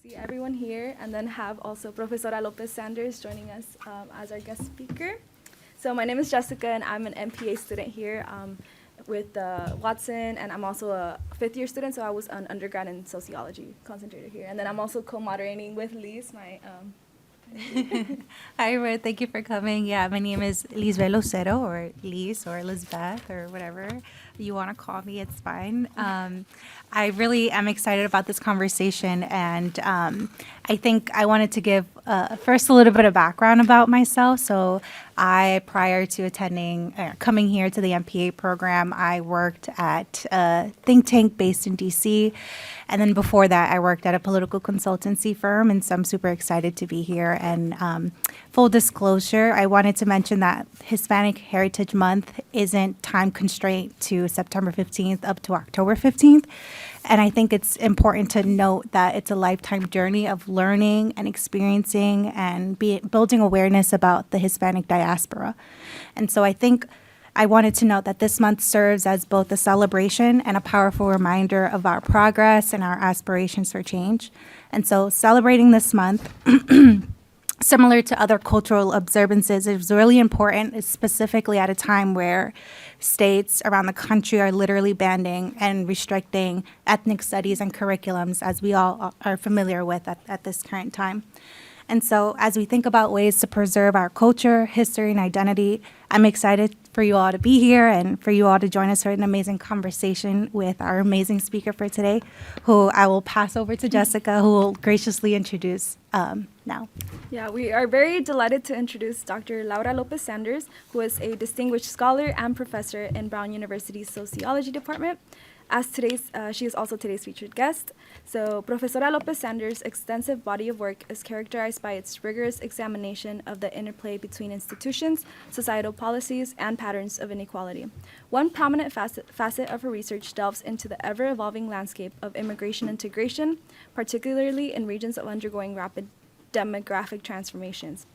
see everyone here, and then have also Profesora Lopez Sanders joining us as our guest speaker. So my name is Jessica, and I'm an MPA student here with Watson, and I'm also a fifth-year student, so I was an undergrad in sociology concentrated here. And then I'm also co-moderating with Liz, my Hi, Ruth. Thank you for coming. Yeah, my name is Lizbeth Lucero, or Liz, or Lizbeth, or whatever you want to call me. It's fine. I really am excited about this conversation, and I think I wanted to give first a little bit of background about myself. So prior to coming here to the MPA program, I worked at a think tank based in DC. And then before that, I worked at a political consultancy firm, and so I'm super excited to be here. And full disclosure, I wanted to mention that Hispanic Heritage Month isn't time constrained to September 15th up to October 15th. And I think it's important to note that it's a lifetime journey of learning and experiencing and building awareness about the Hispanic diaspora. And so I think I wanted to note that this month serves as both a celebration and a powerful reminder of our progress and our aspirations for change. And so celebrating this month, similar to other cultural observances, is really important, specifically at a time where states around the country are literally banning and restricting ethnic studies and curriculums, as we all are familiar with at this current time. And so as we think about ways to preserve our culture, history, and identity, I'm excited for you all to be here and for you all to join us for an amazing conversation with our amazing speaker for today, who I will pass over to Jessica, who will graciously introduce now. Yeah, we are very delighted to introduce Dr. Laura Lopez Sanders, who is a distinguished scholar and professor in Brown University's Sociology Department. She is also today's featured guest. So, Profesora Lopez Sanders' extensive body of work is characterized by its rigorous examination of the interplay between institutions, societal policies, and patterns of inequality. One prominent facet of her research delves into the ever-evolving landscape of immigration integration, particularly in regions undergoing rapid demographic transformations.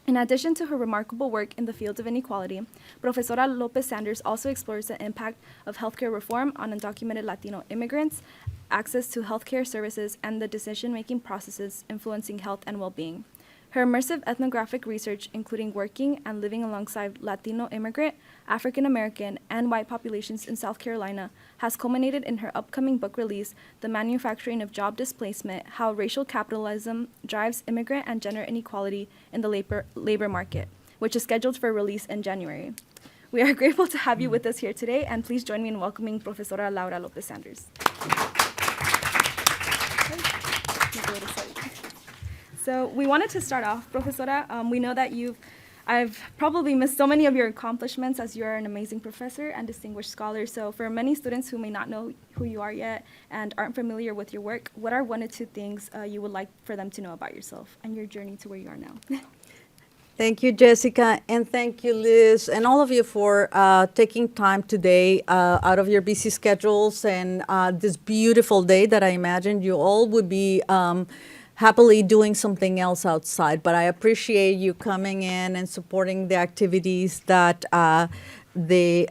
In addition to her remarkable work in the field of inequality, Profesora Lopez Sanders also explores the impact of healthcare reform on undocumented Latino immigrants, access to healthcare services, and the decision-making processes influencing health and well-being. Her immersive ethnographic research, including working and living alongside Latino immigrant, African American, and white populations in South Carolina, has culminated in her upcoming book release, The Manufacturing of Job Displacement: How Racial Capitalism Drives Immigrant and Gender Inequality in the Labor Market, which is scheduled for release in January. We are grateful to have you with us here today, and please join me in welcoming Profesora Laura Lopez Sanders. So we wanted to start off, Profesora. We know that I've probably missed so many of your accomplishments, as you're an amazing professor and distinguished scholar. So for many students who may not know who you are yet and aren't familiar with your work, what are one or two things you would like for them to know about yourself and your journey to where you are now? Thank you, Jessica, and thank you, Liz, and all of you for taking time today out of your busy schedules and this beautiful day that I imagined you all would be happily doing something else outside. But I appreciate you coming in and supporting the activities that the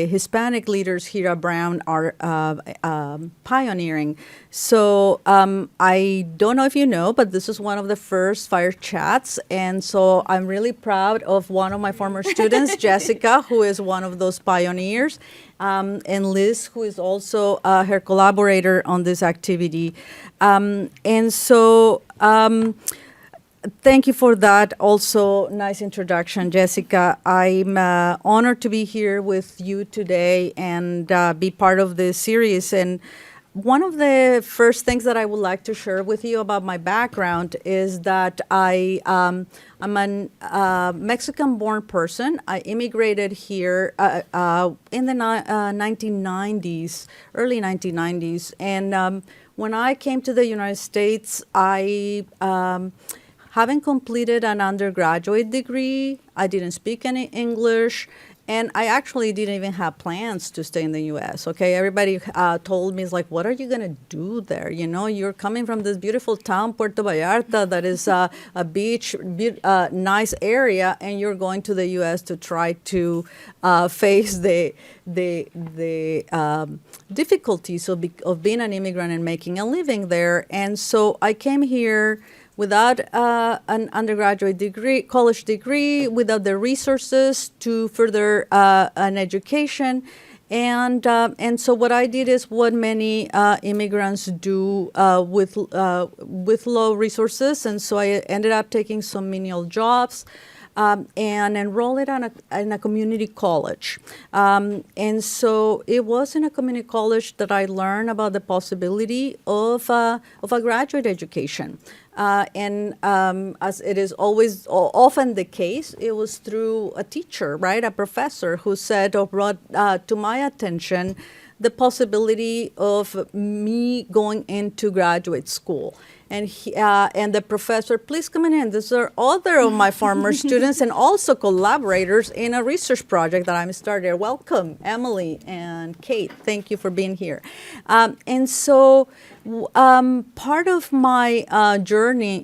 Hispanic leaders here at Brown are pioneering. So I don't know if you know, but this is one of the first Fire Chats. And so I'm really proud of one of my former students, Jessica, who is one of those pioneers, and Liz, who is also her collaborator on this activity. Thank you for that. Also, nice introduction, Jessica. I'm honored to be here with you today and be part of this series. And one of the first things that I would like to share with you about my background is that I'm a Mexican-born person. I immigrated here in the 1990s, early 1990s. And when I came to the United States, I having completed an undergraduate degree, I didn't speak any English. And I actually didn't even have plans to stay in the U.S. Okay, everybody told me, it's like, what are you gonna do there? You know, you're coming from this beautiful town, Puerto Vallarta, that is a beach, nice area, and you're going to the U.S. to try to face the difficulties of being an immigrant and making a living there. And so I came here without an undergraduate degree, college degree, without the resources to further an education. And so what I did is what many immigrants do with low resources. And so I ended up taking some menial jobs. And enrolled in a community college. And so it was in a community college that I learned about the possibility of a graduate education. As it is always often the case, it was through a teacher, right, a professor who said or brought to my attention the possibility of me going into graduate school. And the professor, please come in. These are other of my former students and also collaborators in a research project that I'm starting. Welcome, Emily and Kate. Thank you for being here. And so part of my journey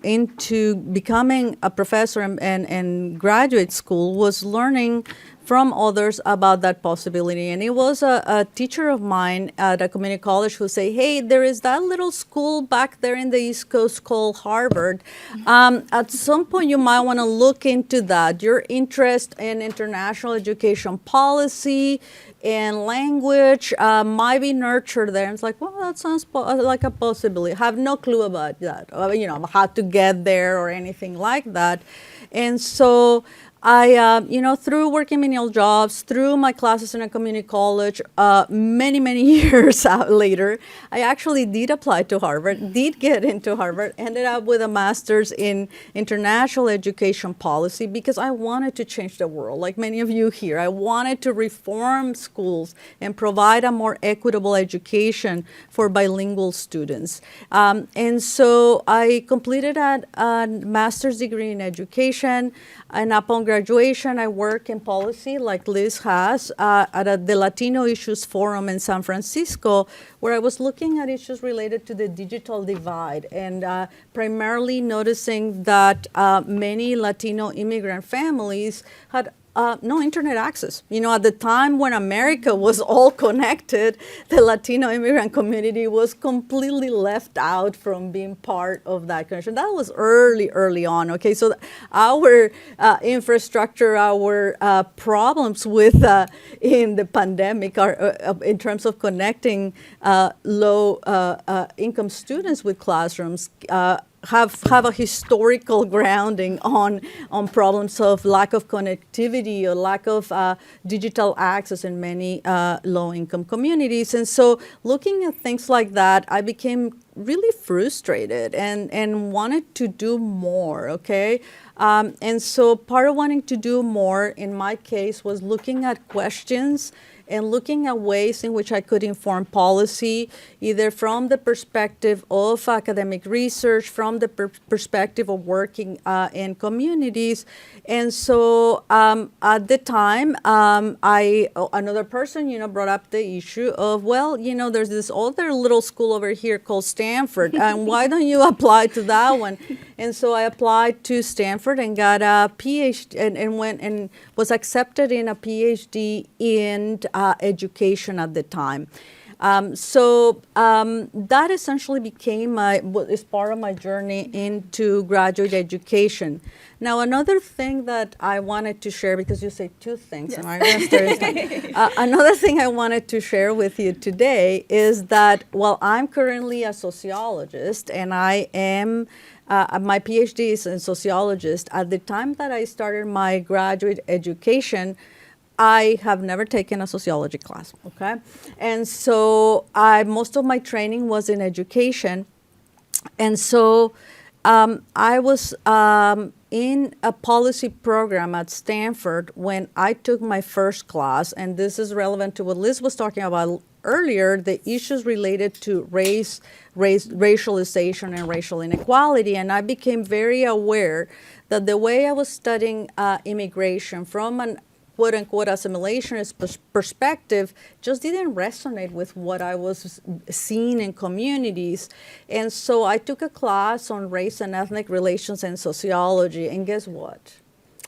into becoming a professor and graduate school was learning from others about that possibility. And it was a teacher of mine at a community college who said, hey, there is that little school back there in the East Coast called Harvard. At some point, you might want to look into that. Your interest in international education policy and language might be nurtured there. And it's like, well, that sounds like a possibility. I have no clue about that, how to get there or anything like that. And so I, through working menial jobs, through my classes in a community college, many, many years later, I actually did apply to Harvard, did get into Harvard, ended up with a master's in international education policy because I wanted to change the world, like many of you here. I wanted to reform schools and provide a more equitable education for bilingual students. And so I completed a master's degree in education. And upon graduation, I work in policy, like Liz has, at the Latino Issues Forum in San Francisco, where I was looking at issues related to the digital divide and primarily noticing that many Latino immigrant families had no internet access. At the time when America was all connected, the Latino immigrant community was completely left out from being part of that connection. That was early on, okay? So our infrastructure, our problems with in the pandemic are in terms of connecting low income students with classrooms have a historical grounding on problems of lack of connectivity or lack of digital access in many low-income communities. And so looking at things like that, I became really frustrated and wanted to do more, okay? And so part of wanting to do more, in my case, was looking at questions and looking at ways in which I could inform policy, either from the perspective of academic research, from the perspective of working in communities. And so at the time, another person, brought up the issue of, well, there's this other little school over here called Stanford, and why don't you apply to that one? And so I applied to Stanford and got a PhD and went and was accepted in a PhD in education at the time. So that essentially became is part of my journey into graduate education. Now, another thing that I wanted to share, because you say two things, yes. Another thing I wanted to share with you today is that while I'm currently a sociologist and I am my PhD is in sociologist, at the time that I started my graduate education, I have never taken a sociology class, okay? And so most of my training was in education. And so I was in a policy program at Stanford when I took my first class, and this is relevant to what Liz was talking about earlier, the issues related to racialization and racial inequality. And I became very aware that the way I was studying immigration from an quote-unquote assimilationist perspective just didn't resonate with what I was seeing in communities. And so I took a class on race and ethnic relations and sociology, and guess what?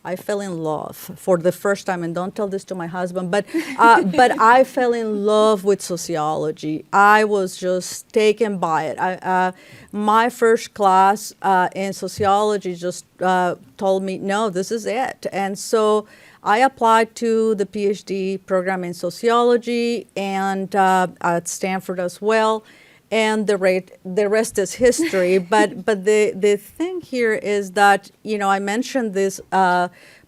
I fell in love for the first time, and don't tell this to my husband, but I fell in love with sociology. I was just taken by it. My first class in sociology just told me, no, this is it. And so I applied to the PhD program in sociology and at Stanford as well. And the rest is history. but the thing here is that, I mentioned this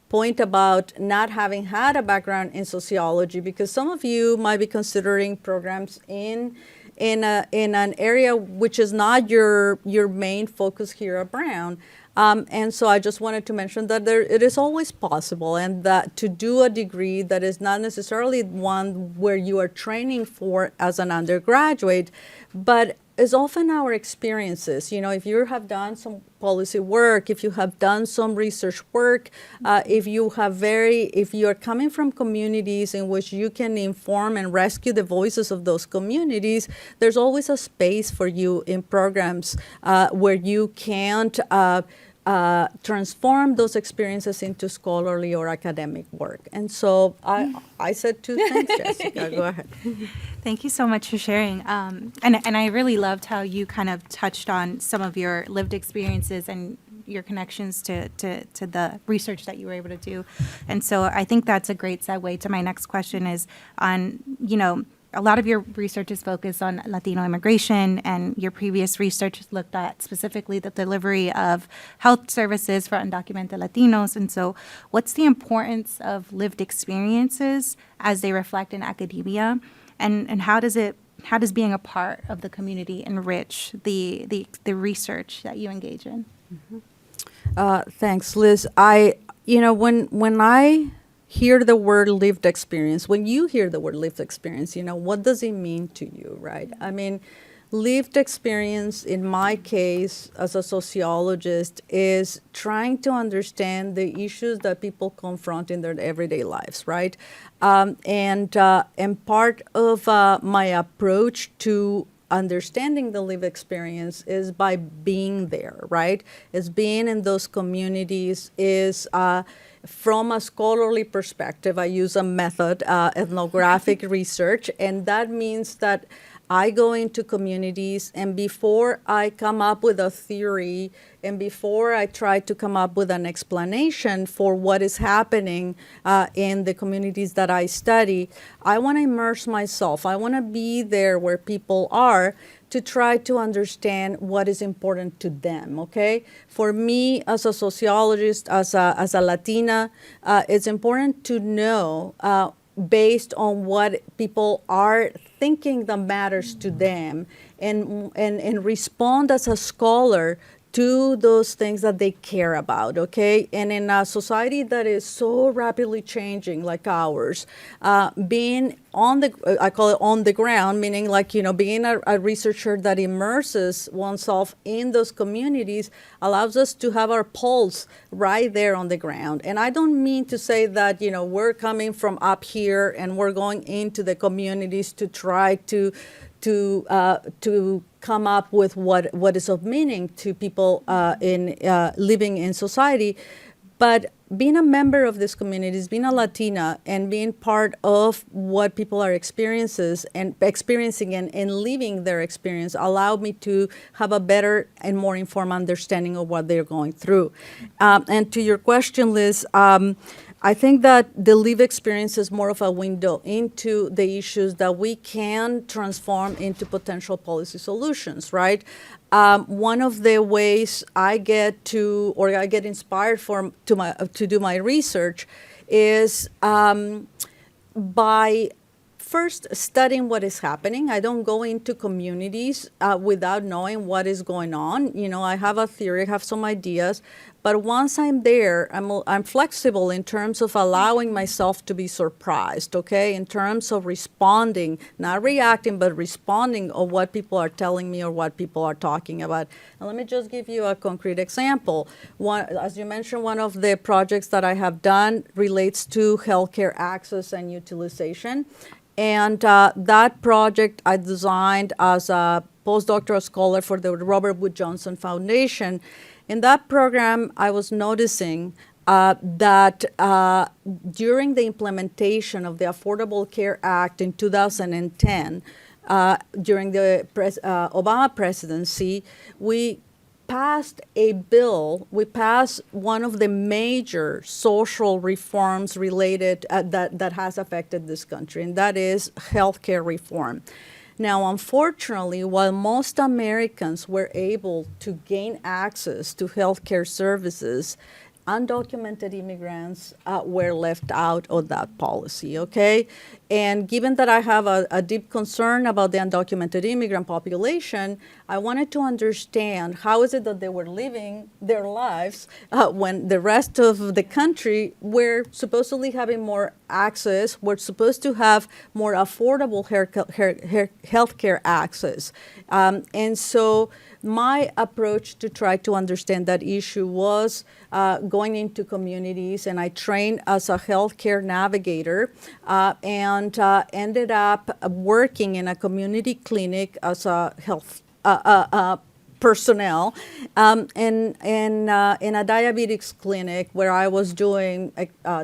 point about not having had a background in sociology, because some of you might be considering programs in an area which is not your main focus here at Brown. And so I just wanted to mention that it is always possible, and that to do a degree that is not necessarily one where you are training for as an undergraduate, but is often our experiences. If you have done some policy work, if you have done some research work, if you are coming from communities in which you can inform and rescue the voices of those communities, there's always a space for you in programs where you can't transform those experiences into scholarly or academic work. And so I said two things, Jessica. Go ahead. Thank you so much for sharing. And I really loved how you kind of touched on some of your lived experiences and your connections to the research that you were able to do. And so I think that's a great segue to my next question is on, a lot of your research is focused on Latino immigration, and your previous research has looked at specifically the delivery of health services for undocumented Latinos. And so what's the importance of lived experiences as they reflect in academia? And how does being a part of the community enrich the research that you engage in? Mm-hmm. Thanks, Liz. When I hear the word lived experience, when you hear the word lived experience, what does it mean to you, right? I mean, lived experience, in my case, as a sociologist, is trying to understand the issues that people confront in their everyday lives, right? And part of my approach to understanding the lived experience is by being there, right? Is being in those communities, is from a scholarly perspective. I use a method, ethnographic research, and that means that I go into communities, and before I come up with a theory, and before I try to come up with an explanation for what is happening in the communities that I study, I want to immerse myself. I want to be there where people are to try to understand what is important to them, okay? For me, as a sociologist, as a Latina, it's important to know based on what people are thinking that matters to them, and respond as a scholar to those things that they care about, okay? And in a society that is so rapidly changing like ours, being I call it on the ground, meaning being a researcher that immerses oneself in those communities allows us to have our pulse right there on the ground. And I don't mean to say that, we're coming from up here and we're going into the communities to try to come up with what is of meaning to people in living in society. But being a member of these communities, being a Latina, and being part of what people are experiencing and living their experience allowed me to have a better and more informed understanding of what they're going through. And to your question, Liz, I think that the lived experience is more of a window into the issues that we can transform into potential policy solutions, right? One of the ways I get inspired to do my research is by first studying what is happening. I don't go into communities without knowing what is going on. You know, I have a theory, I have some ideas, but once I'm there, I'm flexible in terms of allowing myself to be surprised, okay? In terms of responding, not reacting, but responding of what people are telling me or what people are talking about. And let me just give you a concrete example. One, as you mentioned, one of the projects that I have done relates to healthcare access and utilization. And that project I designed as a postdoctoral scholar for the Robert Wood Johnson Foundation. In that program, I was noticing that during the implementation of the Affordable Care Act in 2010, during the Obama presidency, we passed a bill, we passed one of the major social reforms related that has affected this country, and that is healthcare reform. Now, unfortunately, while most Americans were able to gain access to healthcare services, undocumented immigrants were left out of that policy, okay? And given that I have a deep concern about the undocumented immigrant population, I wanted to understand how is it that they were living their lives when the rest of the country were supposedly having more access, were supposed to have more affordable healthcare access. And so my approach to try to understand that issue was going into communities, and I trained as a healthcare navigator and ended up working in a community clinic as a health personnel in a diabetes clinic where I was doing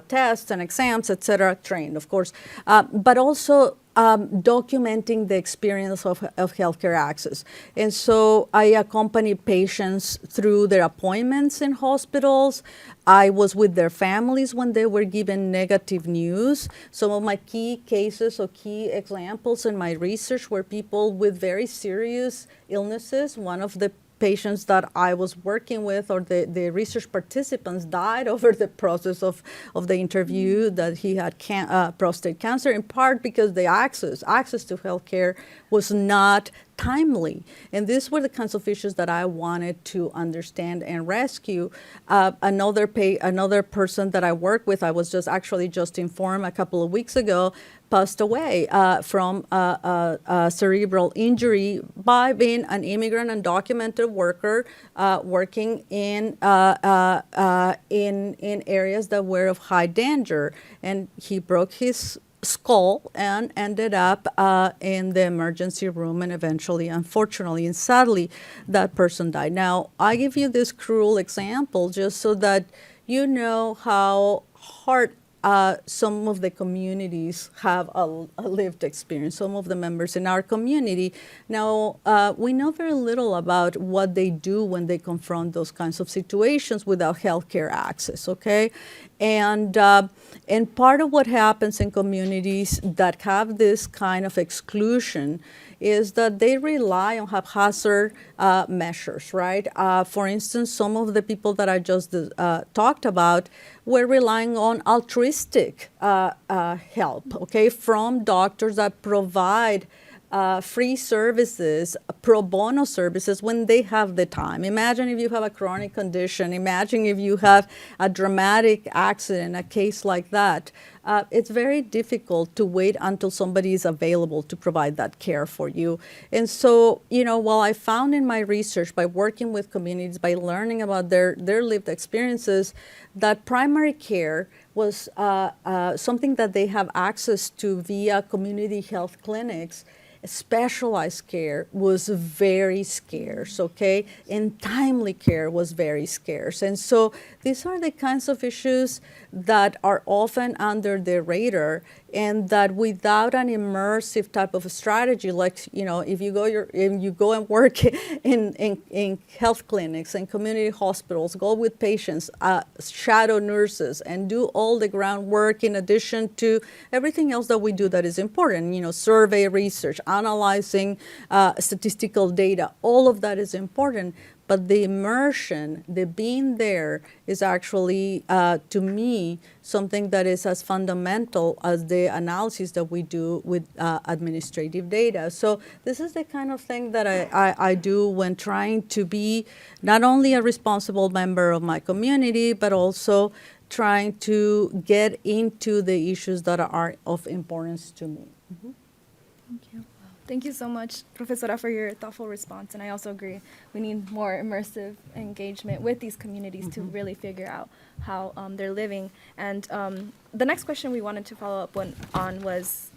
tests and exams, et cetera, trained, of course, but also documenting the experience of healthcare access. And so I accompanied patients through their appointments in hospitals. I was with their families when they were given negative news. Some of my key cases or key examples in my research were people with very serious illnesses. One of the patients that I was working with, or the research participants, died over the process of the interview that he had prostate cancer, in part because the access to healthcare was not timely. And these were the kinds of issues that I wanted to understand and rescue. Another person that I work with, I was just informed a couple of weeks ago, passed away from a cerebral injury by being an immigrant undocumented worker working in areas that were of high danger. And he broke his skull and ended up in the emergency room, and eventually, unfortunately and sadly, that person died. Now, I give you this cruel example just so that you know how hard some of the communities have a lived experience, some of the members in our community. Now, we know very little about what they do when they confront those kinds of situations without healthcare access, okay? And part of what happens in communities that have this kind of exclusion is that they rely on haphazard measures, right? For instance, some of the people that I just talked about were relying on altruistic help, okay, from doctors that provide free services, pro bono services when they have the time. Imagine if you have a chronic condition. Imagine if you have a dramatic accident, a case like that. It's very difficult to wait until somebody is available to provide that care for you. And so, you know, while I found in my research, by working with communities, by learning about their lived experiences, that primary care was something that they have access to via community health clinics. Specialized care was very scarce, okay? And timely care was very scarce. And so these are the kinds of issues that are often under the radar, and that without an immersive type of a strategy, like, you know, if you go and work in health clinics and community hospitals, go with patients, shadow nurses, and do all the groundwork in addition to everything else that we do that is important, you know, survey research, analyzing statistical data, all of that is important. but the immersion, the being there, is actually, to me, something that is as fundamental as the analysis that we do with administrative data. So this is the kind of thing that I do when trying to be not only a responsible member of my community, but also trying to get into the issues that are of importance to me. Thank you. Thank you so much, Professora, for your thoughtful response. And I also agree, we need more immersive engagement with these communities to really figure out how they're living. And the next question we wanted to follow up on was,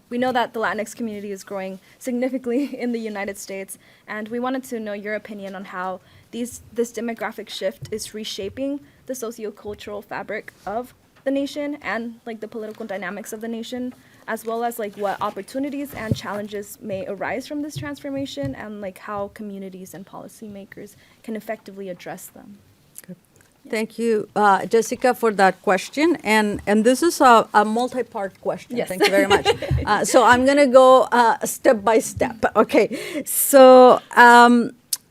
we know that the Latinx community is growing significantly in the United States, and we wanted to know your opinion on how this demographic shift is reshaping the sociocultural fabric of the nation and like the political dynamics of the nation, as well as like what opportunities and challenges may arise from this transformation, and like how communities and policymakers can effectively address them. Thank you, Jessica, for that question. And this is a multi-part question. Yes. Thank you very much. So I'm going to go step by step. Okay. So,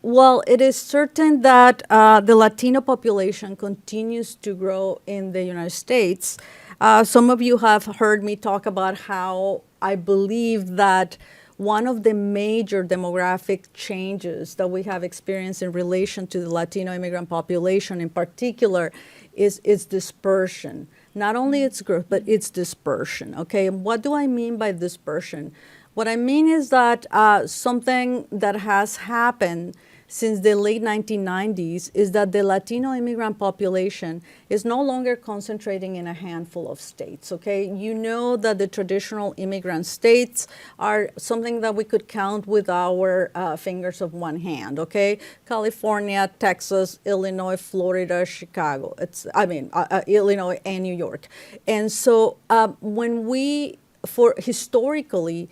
well, it is certain that the Latino population continues to grow in the United States. Some of you have heard me talk about how I believe that one of the major demographic changes that we have experienced in relation to the Latino immigrant population in particular is dispersion. Not only its growth, but its dispersion, okay? And what do I mean by dispersion? What I mean is that something that has happened since the late 1990s is that the Latino immigrant population is no longer concentrating in a handful of states, okay? You know that the traditional immigrant states are something that we could count with our fingers of one hand, okay? California, Texas, Illinois, Florida, Chicago. Illinois and New York. And so historically,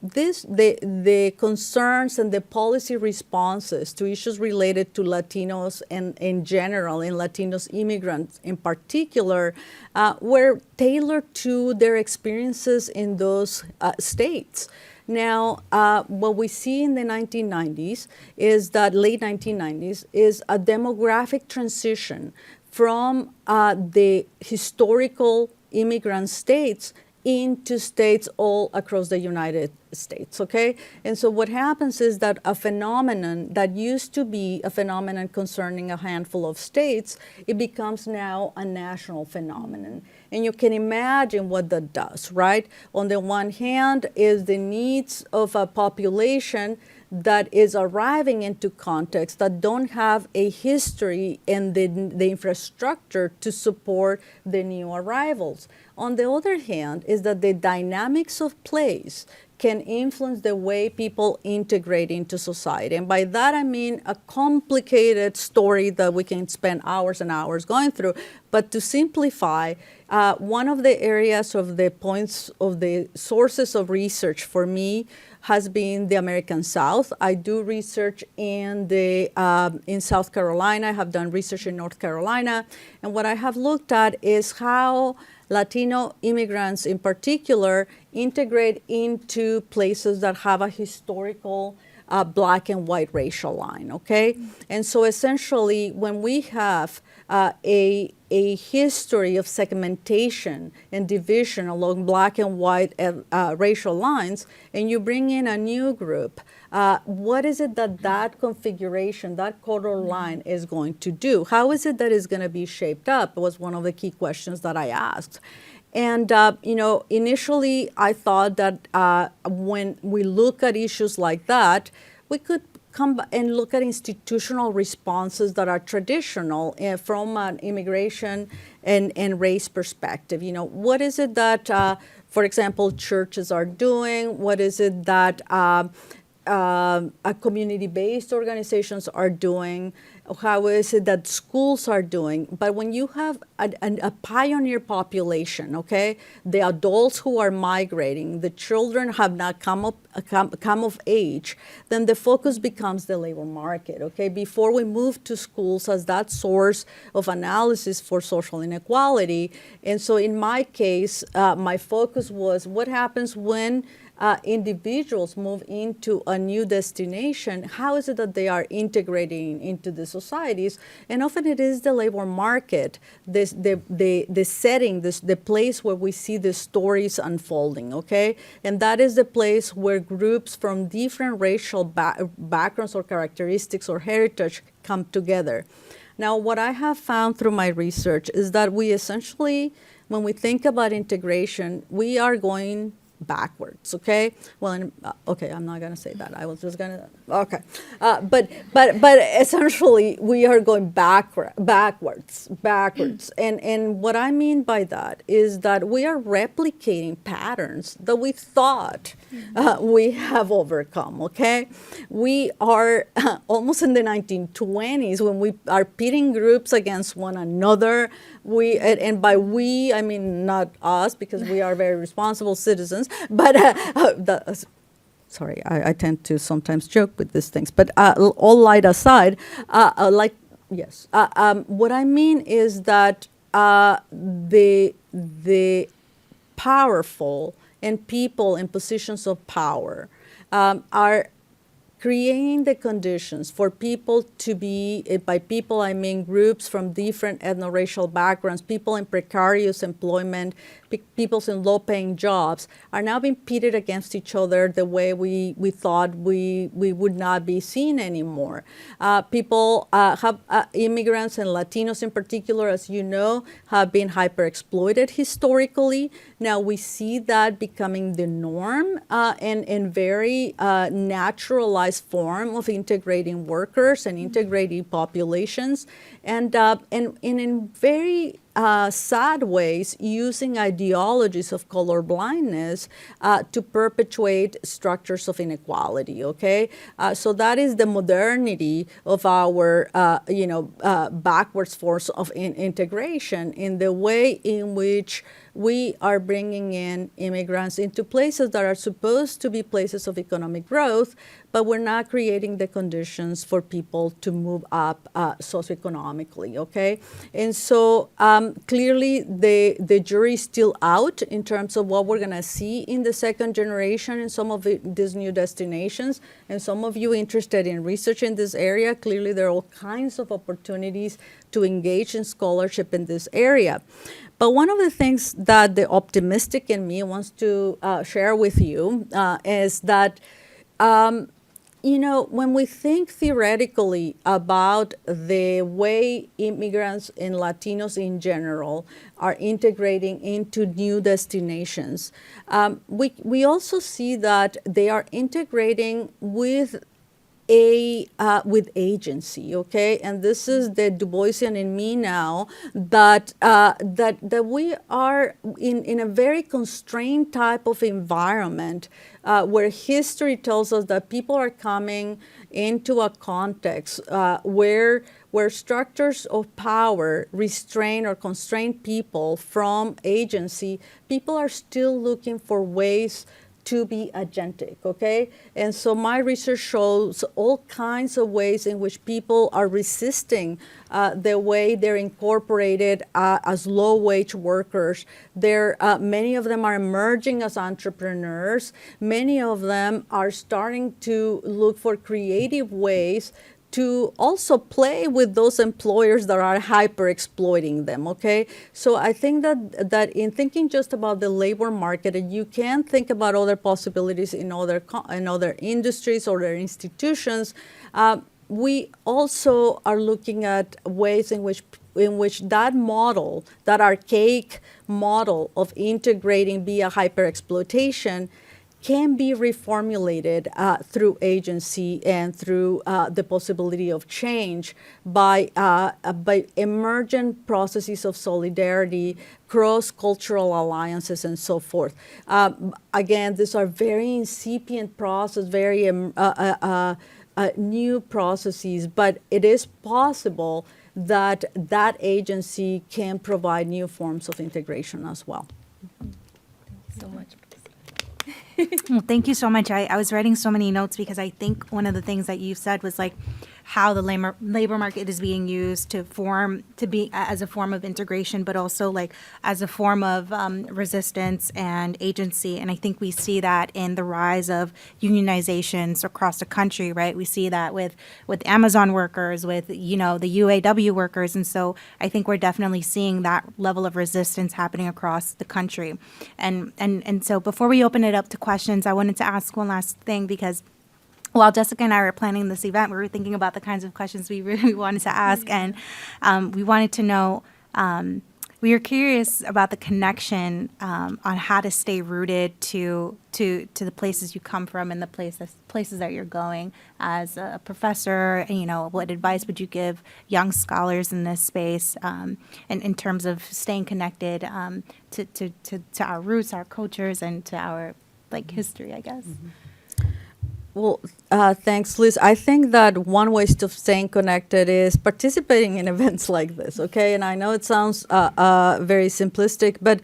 the concerns and the policy responses to issues related to Latinos and in general, and Latinos immigrants in particular, were tailored to their experiences in those states. Now, what we see in the 1990s is that late 1990s is a demographic transition from the historical immigrant states into states all across the United States, okay? And so what happens is that a phenomenon that used to be a phenomenon concerning a handful of states, it becomes now a national phenomenon. And you can imagine what that does, right? On the one hand is the needs of a population that is arriving into contexts that don't have a history and the infrastructure to support the new arrivals. On the other hand is that the dynamics of place can influence the way people integrate into society. And by that I mean a complicated story that we can spend hours and hours going through. But to simplify, one of the areas of the points of the sources of research for me has been the American South. I do research in South Carolina. I have done research in North Carolina. And what I have looked at is how Latino immigrants in particular integrate into places that have a historical black and white racial line, okay? And so essentially when we have a history of segmentation and division along black and white racial lines, and you bring in a new group, what is it that configuration, that color line is going to do? How is it that it's going to be shaped up? Was one of the key questions that I asked. And, initially I thought that when we look at issues like that, we could come and look at institutional responses that are traditional from an immigration and race perspective. What is it that, for example, churches are doing? What is it that community-based organizations are doing? How is it that schools are doing? But when you have a pioneer population, okay, the adults who are migrating, the children have not come of age, then the focus becomes the labor market, okay? Before we move to schools as that source of analysis for social inequality. And so in my case, my focus was what happens when individuals move into a new destination, how is it that they are integrating into the societies? And often it is the labor market, the setting, the place where we see the stories unfolding, okay? And that is the place where groups from different racial backgrounds or characteristics or heritage come together. Now, what I have found through my research is that we essentially, when we think about integration, we are going backwards, okay? Well, okay, I'm not going to say that. I was just going to, okay. But essentially, we are going backwards. And what I mean by that is that we are replicating patterns that we thought we have overcome, okay? We are almost in the 1920s when we are pitting groups against one another. And by we, I mean not us, because we are very responsible citizens, but sorry, I tend to sometimes joke with these things, but all light aside, yes. What I mean is that the powerful and people in positions of power are creating the conditions for people to be, by people I mean groups from different ethno-racial backgrounds, people in precarious employment, people in low-paying jobs, are now being pitted against each other the way we thought we would not be seen anymore. People have, immigrants and Latinos in particular, as you know, have been hyper-exploited historically. Now we see that becoming the norm and very naturalized form of integrating workers and integrating populations, and in very sad ways, using ideologies of colorblindness to perpetuate structures of inequality, okay? So that is the modernity of our, backwards force of integration in the way in which we are bringing in immigrants into places that are supposed to be places of economic growth, but we're not creating the conditions for people to move up socioeconomically, okay? And so clearly the jury is still out in terms of what we're gonna see in the second generation in some of these new destinations. And some of you interested in research in this area, clearly there are all kinds of opportunities to engage in scholarship in this area. But one of the things that the optimistic in me wants to share with you is that, when we think theoretically about the way immigrants and Latinos in general are integrating into new destinations, we also see that they are integrating with with agency, okay, and this is the Du Boisian in me now, that we are in a very constrained type of environment where history tells us that people are coming into a context where structures of power restrain or constrain people from agency. People are still looking for ways to be agentic, okay? And so my research shows all kinds of ways in which people are resisting the way they're incorporated as low-wage workers. Many of them are emerging as entrepreneurs. Many of them are starting to look for creative ways to also play with those employers that are hyper-exploiting them, okay? So I think that in thinking just about the labor market, and you can think about other possibilities in other industries or other institutions, we also are looking at ways in which that model, that archaic model of integrating via hyper-exploitation, can be reformulated through agency and through the possibility of change by emergent processes of solidarity, cross-cultural alliances, and so forth. Again, these are very incipient processes, very new processes, but it is possible that that agency can provide new forms of integration as well. Thank you so much. Well, thank you so much. I was writing so many notes because I think one of the things that you said was like how the labor market is being used to be as a form of integration, but also like as a form of resistance and agency. And I think we see that in the rise of unionizations across the country, right? We see that with Amazon workers, with, the UAW workers. And so I think we're definitely seeing that level of resistance happening across the country. And so before we open it up to questions, I wanted to ask one last thing, because while Jessica and I were planning this event, we were thinking about the kinds of questions we really wanted to ask. And we wanted to know, we were curious about the connection on how to stay rooted to the places you come from and the places that you're going as a professor. What advice would you give young scholars in this space in terms of staying connected to our roots, our cultures, and to our history, I guess? Mm-hmm. Well, thanks, Liz. I think that one way to staying connected is participating in events like this, okay? And I know it sounds very simplistic, but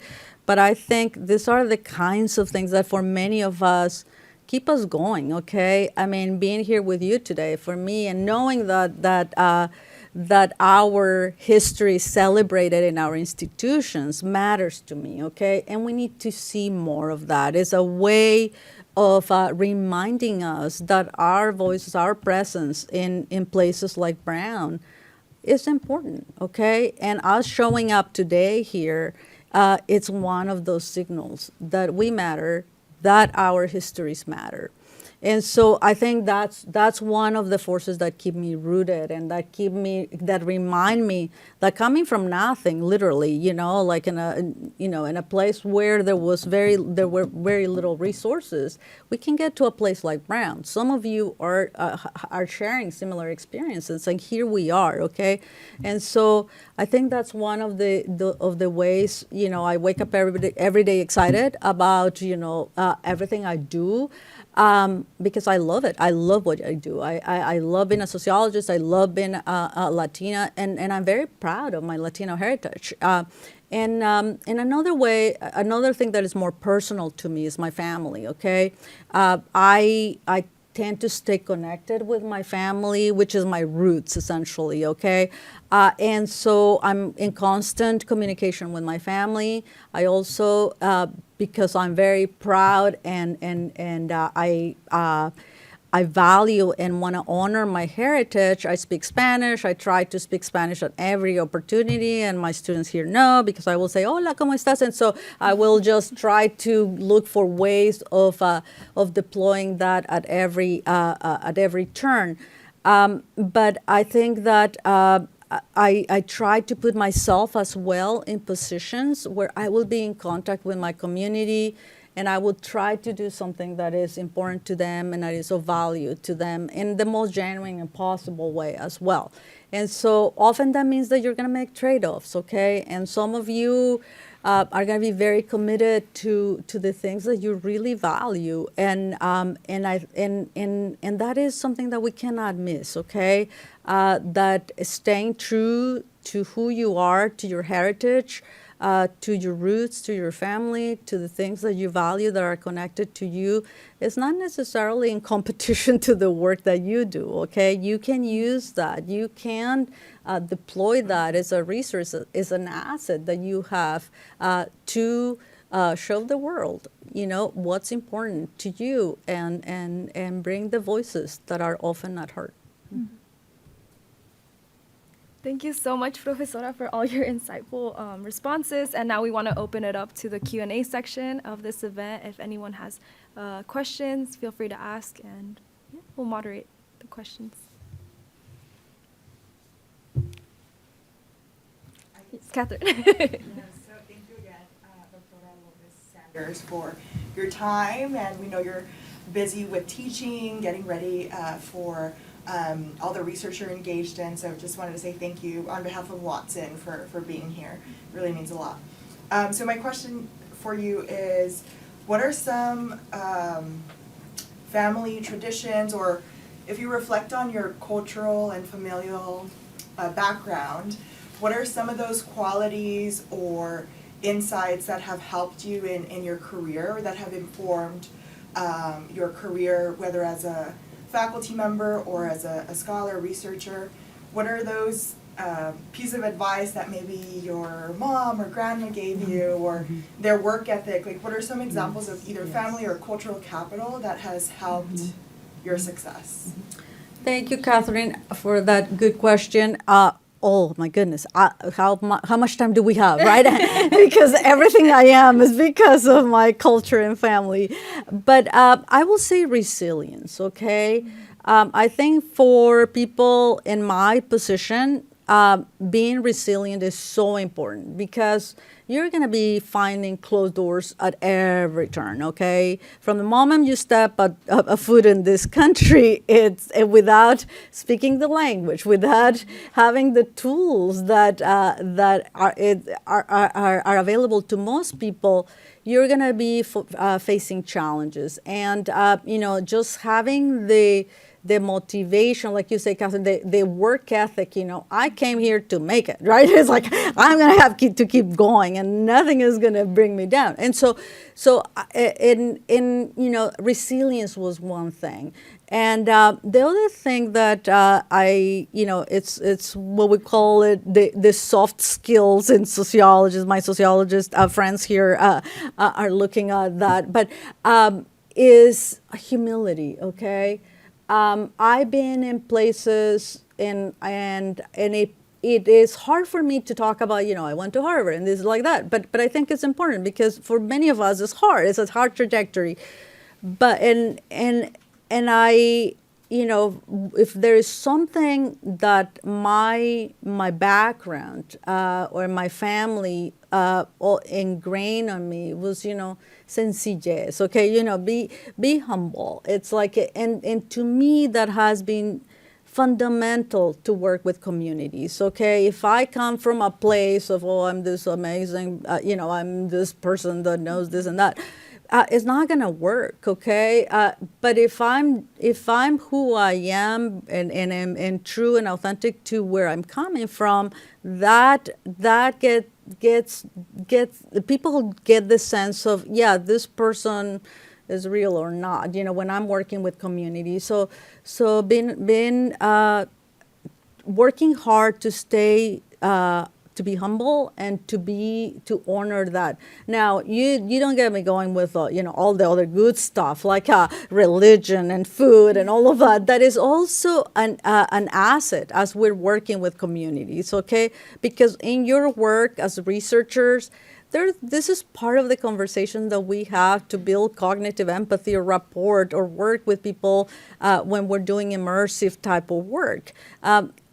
I think these are the kinds of things that for many of us keep us going, okay? I mean, being here with you today, for me, and knowing that our history celebrated in our institutions matters to me, okay? And we need to see more of that. It's a way of reminding us that our voices, our presence in places like Brown is important, okay? And us showing up today here, it's one of those signals that we matter, that our histories matter. And so I think that's one of the forces that keep me rooted and that remind me that coming from nothing, literally, like in a place where there were very little resources, we can get to a place like Brown. Some of you are sharing similar experiences, and here we are, okay? And so I think that's one of the ways, I wake up every day excited about, everything I do. Because I love it. I love what I do. I love being a sociologist. I love being a Latina, and I'm very proud of my Latino heritage. And another thing that is more personal to me is my family, okay? I tend to stay connected with my family, which is my roots, essentially, okay? And so I'm in constant communication with my family. I also, because I'm very proud and I value and want to honor my heritage, I speak Spanish. I try to speak Spanish at every opportunity, and my students here know, because I will say, hola, ¿cómo estás? And so I will just try to look for ways of deploying that at every turn. But I think that I try to put myself as well in positions where I will be in contact with my community, and I will try to do something that is important to them and that is of value to them in the most genuine and possible way as well. And so often that means that you're going to make trade-offs, okay? And some of you are going to be very committed to the things that you really value, and that is something that we cannot miss, okay? That staying true to who you are, to your heritage, to your roots, to your family, to the things that you value that are connected to you, is not necessarily in competition to the work that you do, okay? You can use that. You can deploy that as a resource, as an asset that you have to show the world, what's important to you, and bring the voices that are often not heard. Mm-hmm. Thank you so much, Profesora, for all your insightful responses. And now we want to open it up to the Q&A section of this event. If anyone has questions, feel free to ask, and we'll moderate the questions. Catherine. So thank you again, Dr. Lopez Sanders, for your time. And we know you're busy with teaching, getting ready for all the research you're engaged in. So just wanted to say thank you on behalf of Watson for being here. It really means a lot. So my question for you is, what are some family traditions, or if you reflect on your cultural and familial background, what are some of those qualities or insights that have helped you in your career, or that have informed your career, whether as a faculty member or as a scholar, researcher, what are those pieces of advice that maybe your mom or grandma gave you, or their work ethic? Like, what are some examples of either family or cultural capital that has helped your success? Thank you, Catherine, for that good question. Oh my goodness, how much time do we have, right? Because everything I am is because of my culture and family. But I will say resilience, okay? I think for people in my position, being resilient is so important because you're going to be finding closed doors at every turn, okay? From the moment you step a foot in this country, it's without speaking the language, without having the tools that are available to most people, you're going to be facing challenges. And, just having the motivation, like you say, Catherine, the work ethic, I came here to make it, right? It's like, I'm going to have to keep going and nothing is going to bring me down. And so resilience was one thing. And the other thing that it's what we call it, the soft skills in sociology. My sociologist friends here are looking at that, but is humility, okay? I've been in places and it is hard for me to talk about, I went to Harvard and this is like that. But I think it's important because for many of us it's hard. It's a hard trajectory. But and I, if there is something that my background or my family all ingrained on me was, sencillez, okay, be humble. It's like, and to me that has been fundamental to work with communities, okay? If I come from a place of, I'm this amazing, I'm this person that knows this and that, it's not gonna work, okay? But if I'm who I am and true and authentic to where I'm coming from, that gets people get the sense of, this person is real or not, when I'm working with communities. So being working hard to stay to be humble and to honor that. Now, you don't get me going with all the other good stuff like religion and food and all of that. That is also an asset as we're working with communities, okay? Because in your work as researchers, this is part of the conversation that we have to build cognitive empathy or rapport or work with people when we're doing immersive type of work.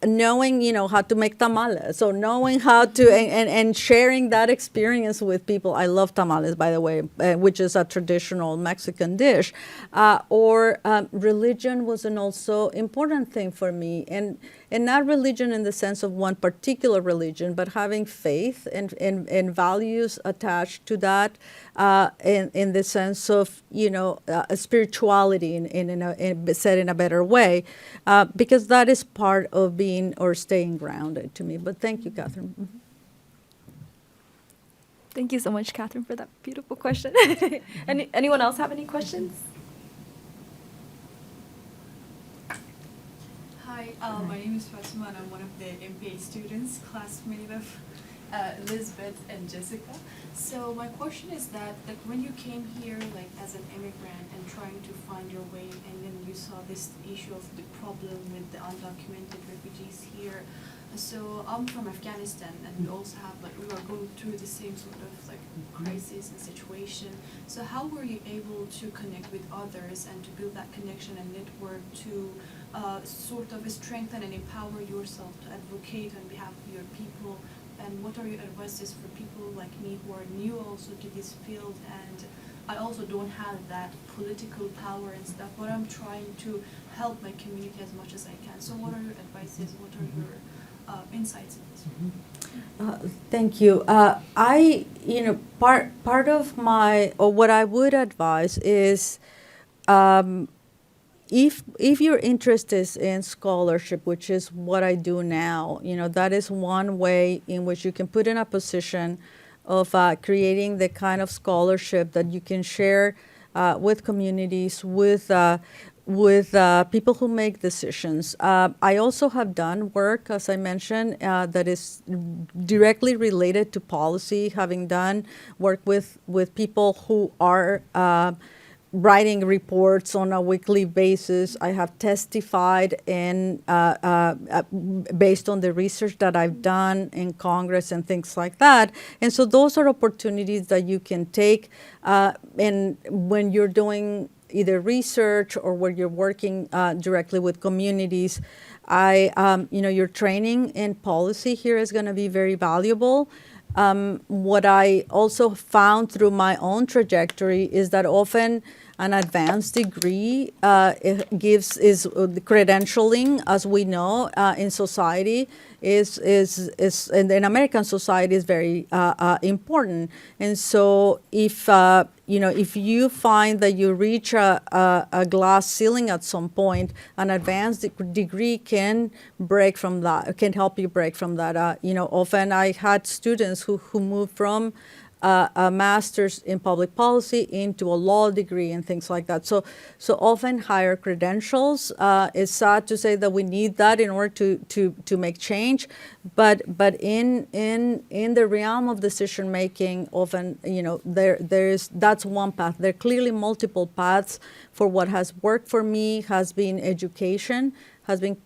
Knowing, how to make tamales, so knowing how to, and sharing that experience with people. I love tamales, by the way, which is a traditional Mexican dish. Or religion was an also important thing for me. And not religion in the sense of one particular religion, but having faith and values attached to that in the sense of, a spirituality said in a better way, because that is part of being or staying grounded to me. But thank you, Catherine. Mm-hmm. Thank you so much, Catherine, for that beautiful question. Anyone else have any questions? Hi, my name is Fatima and I'm one of the MPA students, classmate of Lizbeth and Jessica. So my question is that, like, when you came here, like, as an immigrant and trying to find your way, and then you saw this issue of the problem with the undocumented refugees here. So I'm from Afghanistan, and we also have, like, we are going through the same sort of, like, crisis and situation. So how were you able to connect with others and to build that connection and network to sort of strengthen and empower yourself to advocate on behalf of your people? And what are your advices for people like me who are new also to this field? And I also don't have that political power and stuff, but I'm trying to help my community as much as I can. So what are your advices? What are your insights in this? Thank you. Part of my, or what I would advise is, if your interest is in scholarship, which is what I do now, that is one way in which you can put in a position of creating the kind of scholarship that you can share with communities, with people who make decisions. I also have done work, as I mentioned, that is directly related to policy, having done work with people who are writing reports on a weekly basis. I have testified based on the research that I've done in Congress and things like that. And so those are opportunities that you can take and when you're doing either research or where you're working directly with communities. Your training in policy here is going to be very valuable. What I also found through my own trajectory is that often an advanced degree is credentialing, as we know, in society is in American society is very important. And so if you find that you reach a glass ceiling at some point, an advanced degree can break from that, can help you break from that. Often I had students who moved from a master's in public policy into a law degree and things like that. So often higher credentials. It's sad to say that we need that in order to make change, but in the realm of decision making, often that's one path. There are clearly multiple paths. For what has worked for me has been education. Has been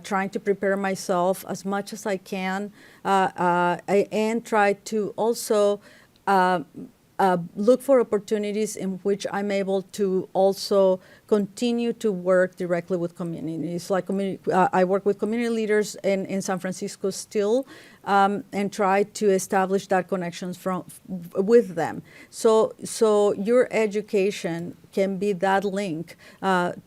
trying to prepare myself as much as I can, and try to also look for opportunities in which I'm able to also continue to work directly with communities. Like I work with community leaders in San Francisco still, and try to establish that connections with them. So your education can be that link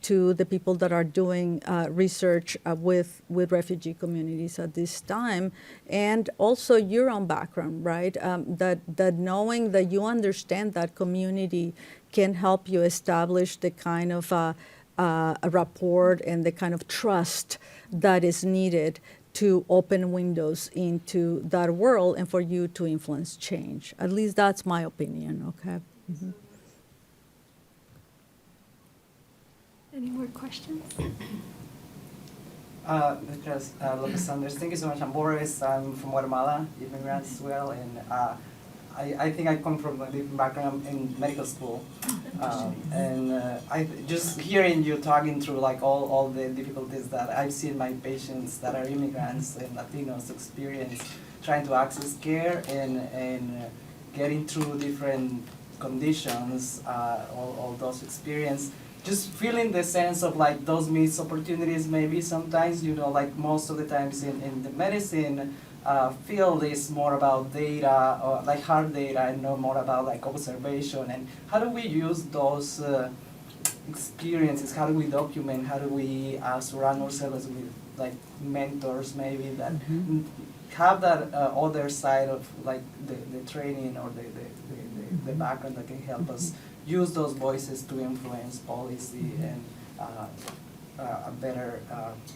to the people that are doing research with refugee communities at this time, and also your own background, right? That knowing that you understand that community can help you establish the kind of a rapport and the kind of trust that is needed to open windows into that world and for you to influence change. At least that's my opinion, okay? Mm-hmm. Any more questions? Lopez Sanders, thank you so much. I'm Boris. I'm from Guatemala, immigrant as well, and I think I come from a different background in medical school, I just hearing you talking through like all the difficulties that I've seen my patients that are immigrants and Latinos experience trying to access care and getting through different conditions, all those experience. Just feeling the sense of like those missed opportunities maybe sometimes, like most of the times in the medicine field is more about data, or like hard data, and no more about like observation. And how do we use those experiences? How do we document? How do we surround ourselves with like mentors maybe that have that other side of like the training or the background that can help us use those voices to influence policy and a better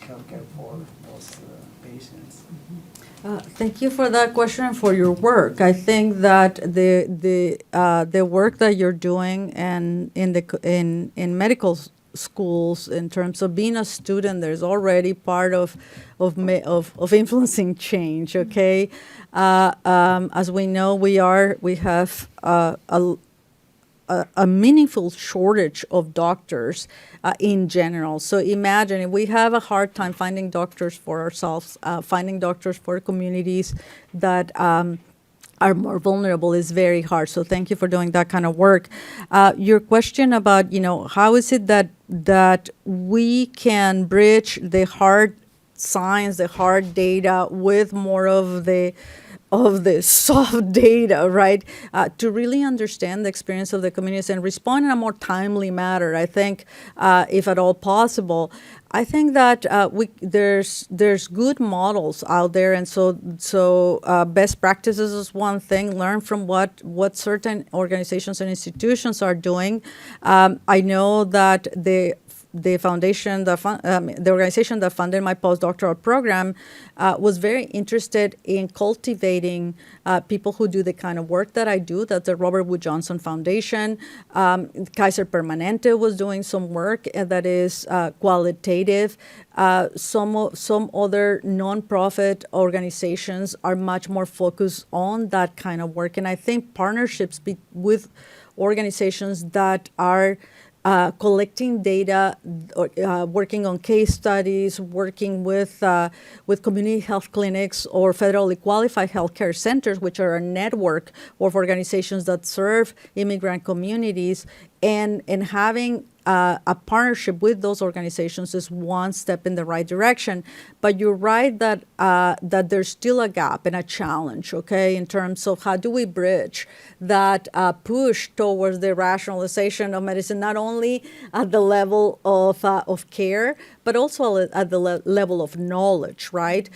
healthcare for those patients. Thank you for that question and for your work. I think that the work that you're doing and in medical schools in terms of being a student, there's already part of influencing change. Okay, as we know, we have a meaningful shortage of doctors in general. So imagine if we have a hard time finding doctors for ourselves, finding doctors for communities that are more vulnerable is very hard. So thank you for doing that kind of work. Your question about, how is it that we can bridge the hard science, the hard data with more of the soft data, right? To really understand the experience of the communities and respond in a more timely manner, I think, if at all possible. I think that there's good models out there, and so best practices is one thing. Learn from what certain organizations and institutions are doing. I know that the foundation, the organization that funded my postdoctoral program was very interested in cultivating people who do the kind of work that I do. That's the Robert Wood Johnson Foundation. Kaiser Permanente was doing some work that is qualitative. Some other nonprofit organizations are much more focused on that kind of work. And I think partnerships with organizations that are collecting data, working on case studies, working with community health clinics or federally qualified healthcare centers, which are a network of organizations that serve immigrant communities, and having a partnership with those organizations is one step in the right direction. But you're right that that there's still a gap and a challenge, okay, in terms of how do we bridge that push towards the rationalization of medicine, not only at the level of care, but also at the level of knowledge, right?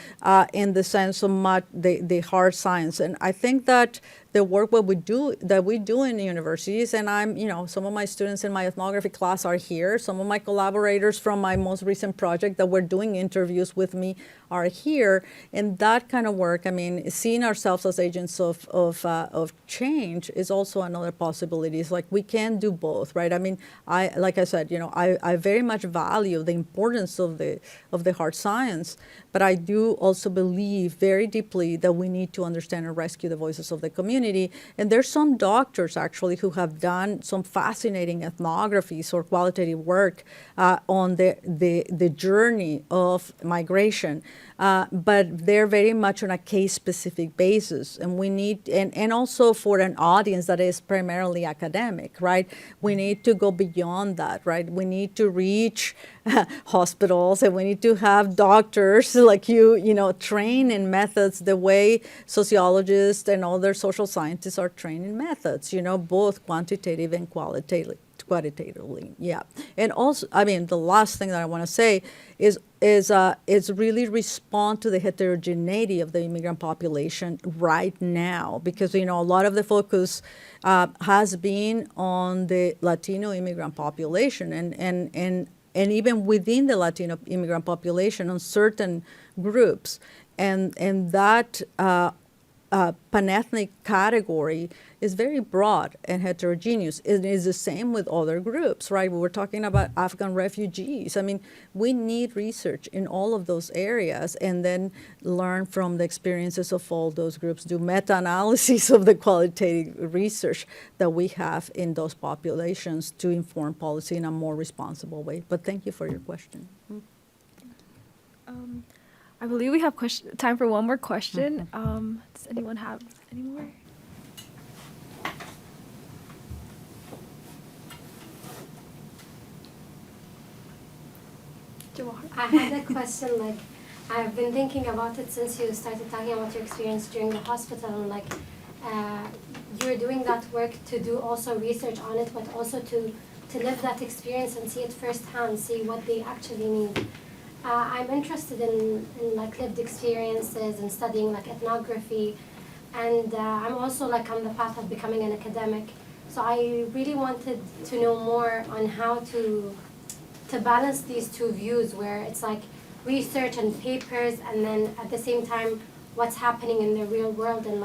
In the sense of the hard science. And I think that the work that we do in the universities, and some of my students in my ethnography class are here. Some of my collaborators from my most recent project that were doing interviews with me are here. And that kind of work, I mean, seeing ourselves as agents of change is also another possibility. It's like we can do both, right? I mean, like I said, I very much value the importance of the hard science, but I do also believe very deeply that we need to understand and rescue the voices of the community. And there's some doctors actually who have done some fascinating ethnographies or qualitative work on the journey of migration. But they're very much on a case-specific basis. And we need, and also for an audience that is primarily academic, right? We need to go beyond that, right? We need to reach hospitals, and we need to have doctors like you train in methods the way sociologists and other social scientists are trained in methods, both quantitative and qualitatively. Yeah. And also, I mean, the last thing that I want to say is really respond to the heterogeneity of the immigrant population right now, because a lot of the focus has been on the Latino immigrant population, and even within the Latino immigrant population on certain groups, and that panethnic category is very broad and heterogeneous. It is the same with other groups, right? We were talking about Afghan refugees. I mean, we need research in all of those areas and then learn from the experiences of all those groups, do meta-analysis of the qualitative research that we have in those populations to inform policy in a more responsible way. But thank you for your question. I believe we have time for one more question. Does anyone have any more? I had a question, I've been thinking about it since you started talking about your experience during the hospital, and you're doing that work to do also research on it, but also to live that experience and see it firsthand, see what they actually need. I'm interested in lived experiences and studying ethnography, and I'm also on the path of becoming an academic. So I really wanted to know more on how to balance these two views, where it's research and papers, and then at the same time what's happening in the real world, and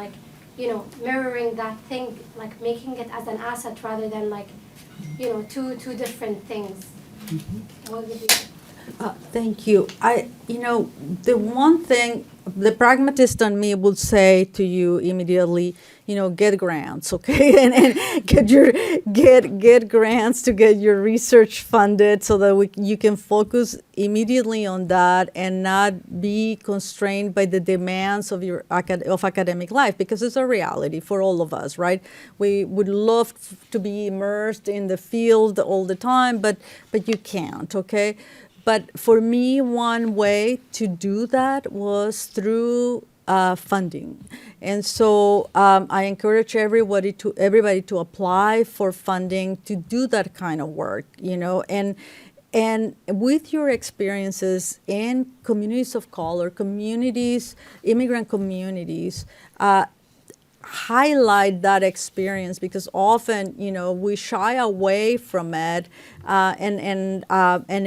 mirroring that thing, making it as an asset rather than two different things. Mm-hmm. What would you Thank you. The one thing, the pragmatist in me would say to you immediately, get grants, okay, and get grants to get your research funded so that you can focus immediately on that and not be constrained by the demands of academic life, because it's a reality for all of us, right? We would love to be immersed in the field all the time, but you can't, okay? But for me, one way to do that was through funding. And so I encourage everybody to apply for funding to do that kind of work, and with your experiences in communities of color, immigrant communities, highlight that experience, because often, we shy away from it, and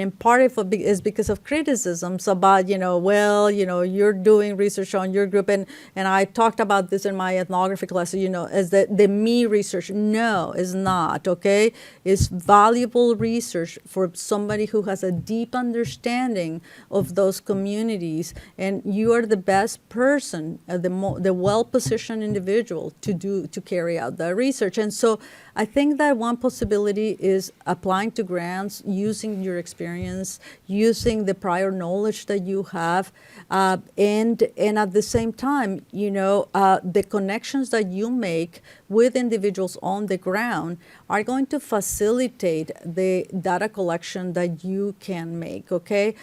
in part is because of criticisms about, you're doing research on your group, and I talked about this in my ethnography class, as the me research. No, it's not, okay? It's valuable research for somebody who has a deep understanding of those communities, and you are the best person, the well-positioned individual to carry out that research. And so I think that one possibility is applying to grants, using your experience, using the prior knowledge that you have, and at the same time, the connections that you make with individuals on the ground are going to facilitate the data collection that you can make, okay?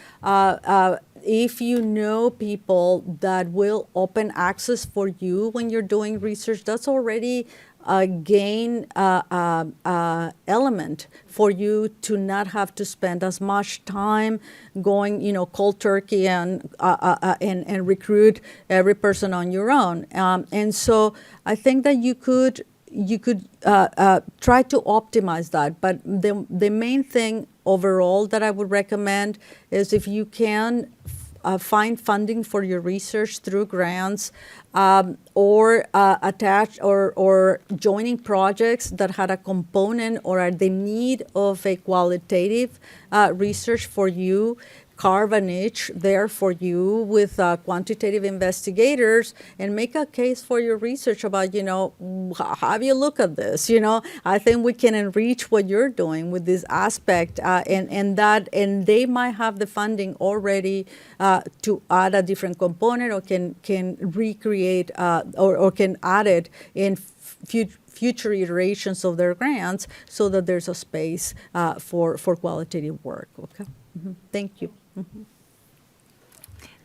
If you know people that will open access for you when you're doing research, that's already a gain element for you to not have to spend as much time going, cold turkey and recruit every person on your own. And so I think that you could try to optimize that. But the main thing overall that I would recommend is, if you can find funding for your research through grants, or attach or joining projects that had a component or are the need of a qualitative research for you. Carve a niche there for you with quantitative investigators, and make a case for your research about, how you look at this. I think we can enrich what you're doing with this aspect, and they might have the funding already to add a different component, or can recreate or can add it in future iterations of their grants, so that there's a space for qualitative work. Okay. Mm-hmm. Thank you. Mm-hmm.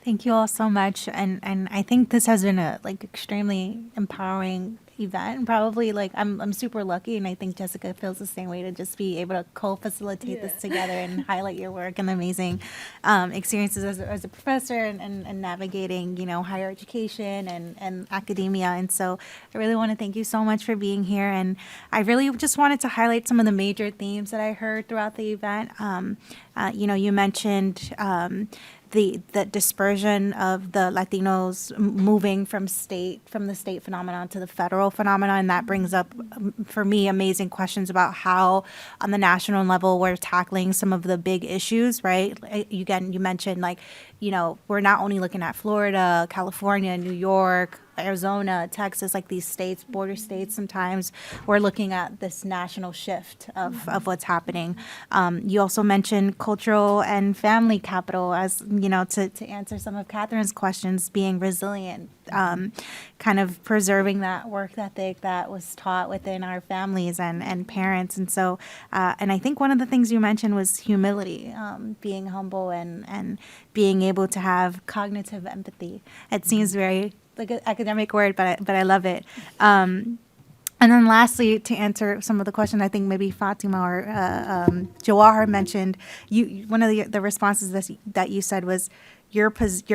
Thank you all so much, and I think this has been a extremely empowering event, and probably I'm super lucky, and I think Jessica feels the same way, to just be able to co-facilitate this together and highlight your work and the amazing experiences as a professor, and navigating higher education and academia. And so I really want to thank you so much for being here, and I really just wanted to highlight some of the major themes that I heard throughout the event. You mentioned the dispersion of the Latinos moving from the state phenomenon to the federal phenomenon, and that brings up, for me, amazing questions about how, on the national level, we're tackling some of the big issues, right? You mentioned, we're not only looking at Florida, California, New York, Arizona, Texas, these states, border states. Sometimes we're looking at this national shift of what's happening. You also mentioned cultural and family capital as, to answer some of Catherine's questions, being resilient, kind of preserving that work ethic that was taught within our families and parents. And so, and I think one of the things you mentioned was humility, being humble and being able to have cognitive empathy. It seems very an academic word, but I love it. And then lastly, to answer some of the questions, I think maybe Fatima or Jawahar mentioned, one of the responses that you said was, you're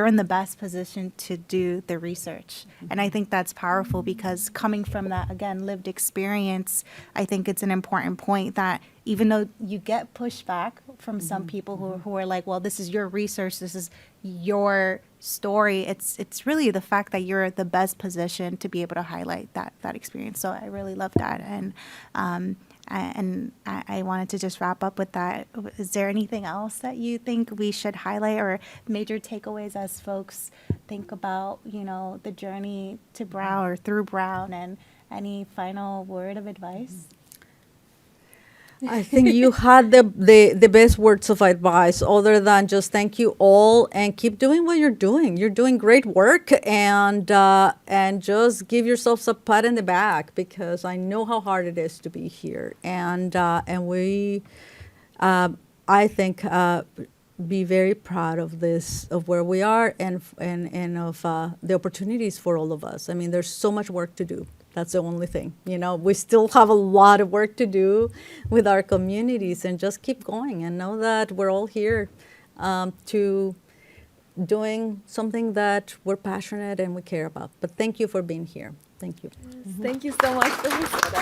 in the best position to do the research. And I think that's powerful, because coming from that, again, lived experience, I think it's an important point that even though you get pushback from some people who are like, well, this is your research, this is your story, it's really the fact that you're the best position to be able to highlight that experience. So I really love that. And I wanted to just wrap up with that. Is there anything else that you think we should highlight, or major takeaways as folks think about, the journey to Brown or through Brown, and any final word of advice? I think you had the best words of advice, other than just thank you all and keep doing what you're doing. You're doing great work, and just give yourselves a pat in the back, because I know how hard it is to be here, and we, I think, be very proud of this, of where we are, and of the opportunities for all of us. I mean, there's so much work to do. That's the only thing. We still have a lot of work to do with our communities, and just keep going, and know that we're all here to doing something that we're passionate and we care about. But thank you for being here. Thank you. Thank you so much, Professora.